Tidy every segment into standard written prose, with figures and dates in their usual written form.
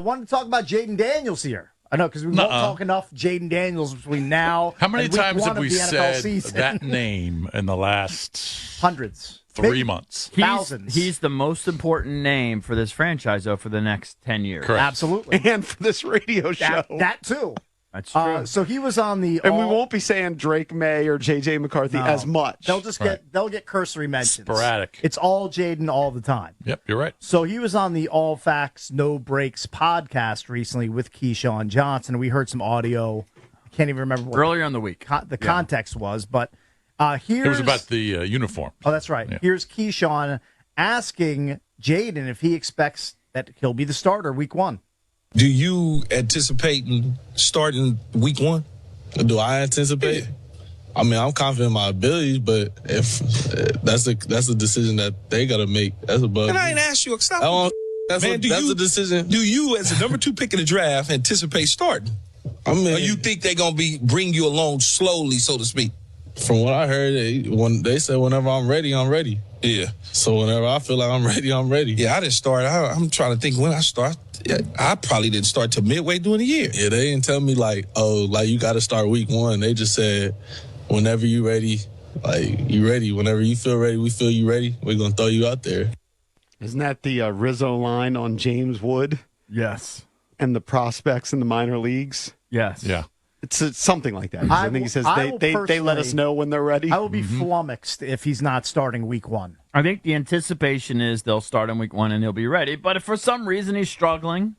I wanted to talk about Jayden Daniels here. I know, because we won't talk enough Jayden Daniels between now How many and week times one have of we the NFL said season? that name in the last Hundreds. 3 months? Thousands. He's the most important name for this franchise, though, for the next 10 years. Correct. Absolutely. And for this radio show. That too. That's true. So he was on the... And we won't be saying Drake May or J.J. McCarthy as much. They'll just they'll get cursory mentions. Sporadic. It's all Jayden all the time. Yep, you're right. So he was on the All Facts, No Breaks podcast recently with Keyshawn Johnson. We heard some audio. Can't even remember what earlier in the week the context was, but here's... It was about the uniform. Oh, that's right. Yeah. Here's Keyshawn asking Jayden if he expects that he'll be the starter week one. Do you anticipate starting week one? Do I anticipate? I mean, I'm confident in my abilities, but if that's a decision that they got to make. That's a bug. And I ain't asked you. That's a decision. Do you, as the number 2 pick in the draft, anticipate starting? I mean, Or you think they're gonna bring you along slowly, so to speak? from what I heard, they said whenever I'm ready, I'm ready. Yeah. So whenever I feel like I'm ready, I'm ready. Yeah, I didn't start. I'm trying to think when I start. I probably didn't start till midway during the year. Yeah, they didn't tell me you got to start week one. They just said whenever you ready, you ready. Whenever you feel ready, we feel you ready. We're gonna throw you out there. Isn't that the Rizzo line on James Wood Yes. and the prospects in the minor leagues? Yes. Yeah. It's something like that. I think he says they let us know when they're ready. I will be flummoxed if he's not starting week one. I think the anticipation is they'll start in week one and he'll be ready. But if for some reason he's struggling,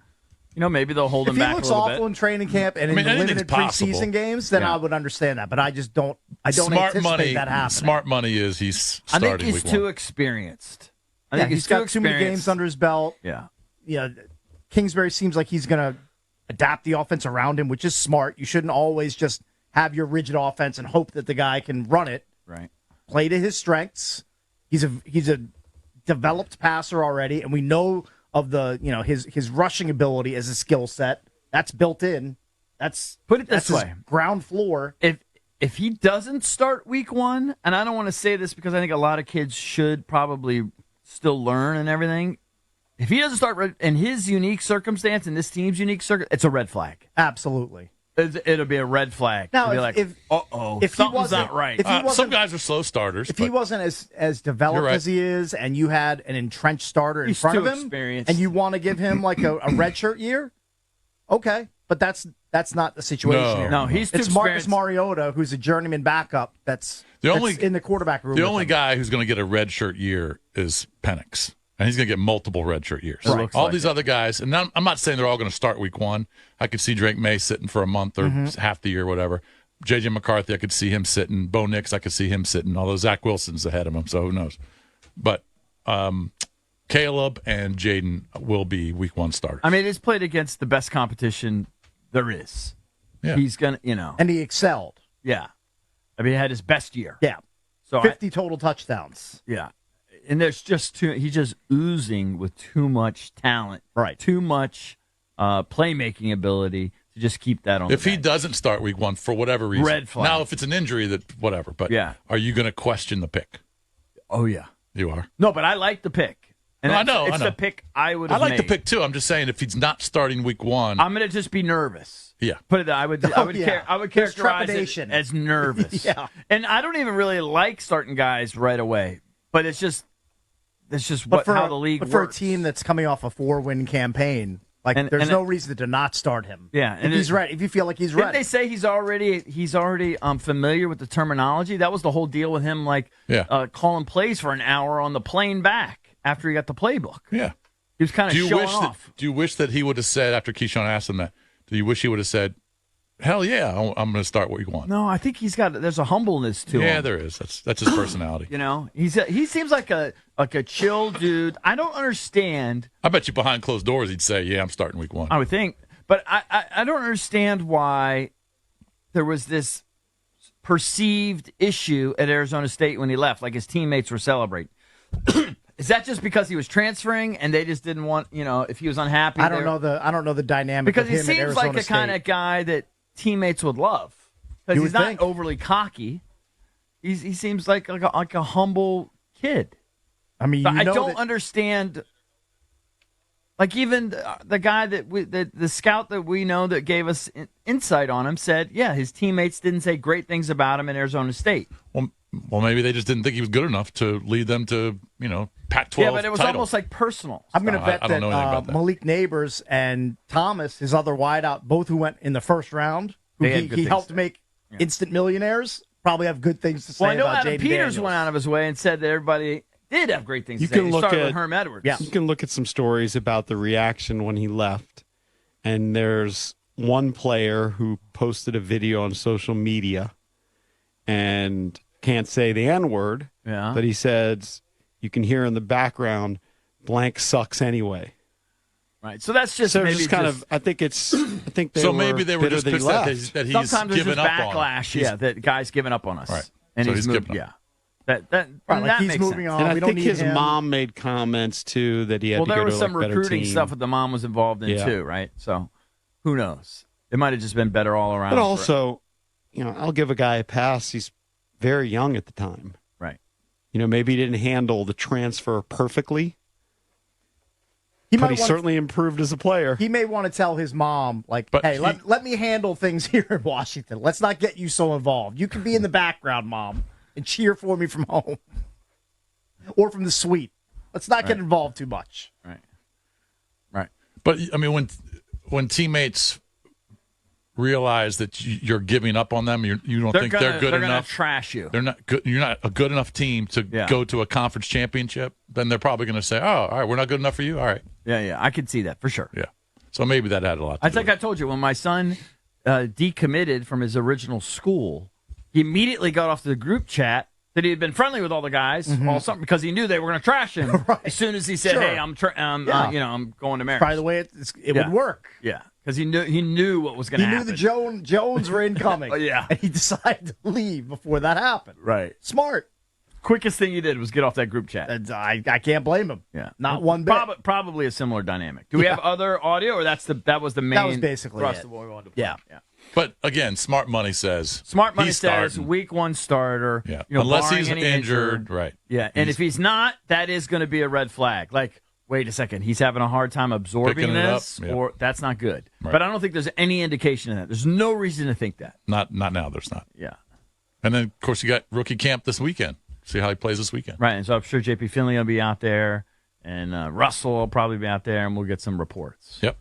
maybe they'll hold him back a little bit. If he looks awful in training camp and in the limited preseason games, then I would understand that. But I just don't. I don't anticipate that happening. Smart money is he's starting I think he's too experienced. I think he's got too many games under his belt. Yeah. Kingsbury seems like he's going to adapt the offense around him, which is smart. You shouldn't always just have your rigid offense and hope that the guy can run it. Right. Play to his strengths. He's a developed passer already, and we know of his rushing ability as a skill set. That's built in. Put it this way. Ground floor. If he doesn't start week one, and I don't want to say this because I think a lot of kids should probably still learn and everything. If he doesn't start in his unique circumstance, in this team's unique circumstance, it's a red flag. Absolutely. It'll be a red flag. Now, if something's not right. Some guys are slow starters. If he wasn't as developed as he is, and you had an entrenched starter in front of him, and you want to give him like a redshirt year, okay. But that's not the situation here. No, he's too It's Marcus Mariota, who's a journalman backup. That's in the quarterback room. The only guy who's going to get a redshirt year is Penix. And he's going to get multiple redshirt years. Right. All these other guys, and I'm not saying they're all going to start week one. I could see Drake May sitting for a month or half the year, whatever. J.J. McCarthy, I could see him sitting. Bo Nix, I could see him sitting. Although Zach Wilson's ahead of him, so who knows? But Caleb and Jayden will be week one starters. I mean, it's played against the best competition there is. Yeah. He's going to, And he excelled. Yeah. I mean, he had his best year. Yeah. So 50 total touchdowns. Yeah. And there's he's just oozing with too much talent. Right. Too much playmaking ability to just keep that on If the he bench. doesn't start week one for whatever reason. Red flag. Now, if it's an injury, that whatever. But are you going to question the pick? Oh, yeah. You are? No, but I like the pick. And I know. It's the pick I would have I like the made. pick, too. I'm just saying if he's not starting week one. I'm going to just be nervous. Yeah. Put it that I would There's characterize it trepidation. as nervous. Yeah. And I don't even really like starting guys right away. But it's just how the league works. For a team that's coming off a 4-win campaign, there's no reason to not start him. Yeah, if he's ready. If you feel like he's ready. Didn't they say he's already familiar with the terminology? That was the whole deal with him, calling plays for an hour on the plane back after he got the playbook. Yeah. He was kind of showing off. Do you wish that he would have said, after Keyshawn asked him that, do you wish he would have said, hell yeah, I'm going to start week one? No, I think there's a humbleness to him. Yeah, there is. That's his personality. He seems like a chill dude. I don't understand. I bet you behind closed doors he'd say, yeah, I'm starting week one. I would think. But I don't understand why there was this perceived issue at Arizona State when he left, like his teammates were celebrating. Is that just because he was transferring and they just didn't want, if he was unhappy? I don't know the dynamic because of him he seems at Arizona like the State. kind of guy that teammates would love because he's not overly cocky. He seems like a humble kid. I mean, I don't understand. Like even the guy the scout that we know that gave us insight on him said, yeah, his teammates didn't say great things about him in Arizona State. Well, maybe they just didn't think he was good enough to lead them to, Pac-12 Yeah, but it was title. almost like personal. I'm going to bet that Malik Neighbors and Thomas, his other wideout, both who went in the first round, who he helped make instant millionaires, probably have good things to say about Jayden Daniels. Adam Peters went out of his way and said that everybody did have great things to say. He started with Herm Edwards. Yeah. You can look at some stories about the reaction when he left, and there's one player who posted a video on social media and can't say the N-word, but he says, you can hear in the background, blank sucks anyway. Right, so that's just maybe kind of. I think maybe they were just pissed that he's sometimes given up backlash, on. that guy's giving up on us, right? And so he's moved, he's moving on. And I think his him. mom made comments too that he had to go to a better team. Well, there was some recruiting stuff that the mom was involved in too, right? So who knows? It might have just been better all around. But also, I'll give a guy a pass. He's very young at the time. Right. Maybe he didn't handle the transfer perfectly. He certainly improved as a player. He may want to tell his mom, hey, let me handle things here in Washington. Let's not get you so involved. You can be in the background, Mom, and cheer for me from home or from the suite. Let's not get involved too much. Right. But, when teammates realize that you're giving up on them, you don't think they're good enough. They're going to trash you. They're not good. You're not a good enough team to go to a conference championship. Then they're probably going to say, "Oh, all right, we're not good enough for you." All right. Yeah, I could see that for sure. Yeah. So maybe that had a lot to do with it. I told you, when my son decommitted from his original school, he immediately got off the group chat that he had been friendly with all the guys, because he knew they were going to trash him as soon as he said, "Hey, I'm going to Mariners." By the way, it would work. Yeah. Because he knew what was going to happen. He knew the Jones were incoming. And he decided to leave before that happened. Right. Smart. Quickest thing he did was get off that group chat. I can't blame him. Yeah. Not one bit. Probably a similar dynamic. Do we have other audio, or that was the main? That was basically thrust it. of what we wanted to yeah. But again, smart money says week one starter. Yeah. Unless he's injured. Right. Yeah. And if he's not, that is going to be a red flag. Like, wait a second, he's having a hard time absorbing this, or that's not good. Right. But I don't think there's any indication of that. There's no reason to think that. Not now. There's not. Yeah. And then, of course, you got rookie camp this weekend. See how he plays this weekend. Right. And so I'm sure J.P. Finley will be out there, and Russell will probably be out there, and we'll get some reports. Yep.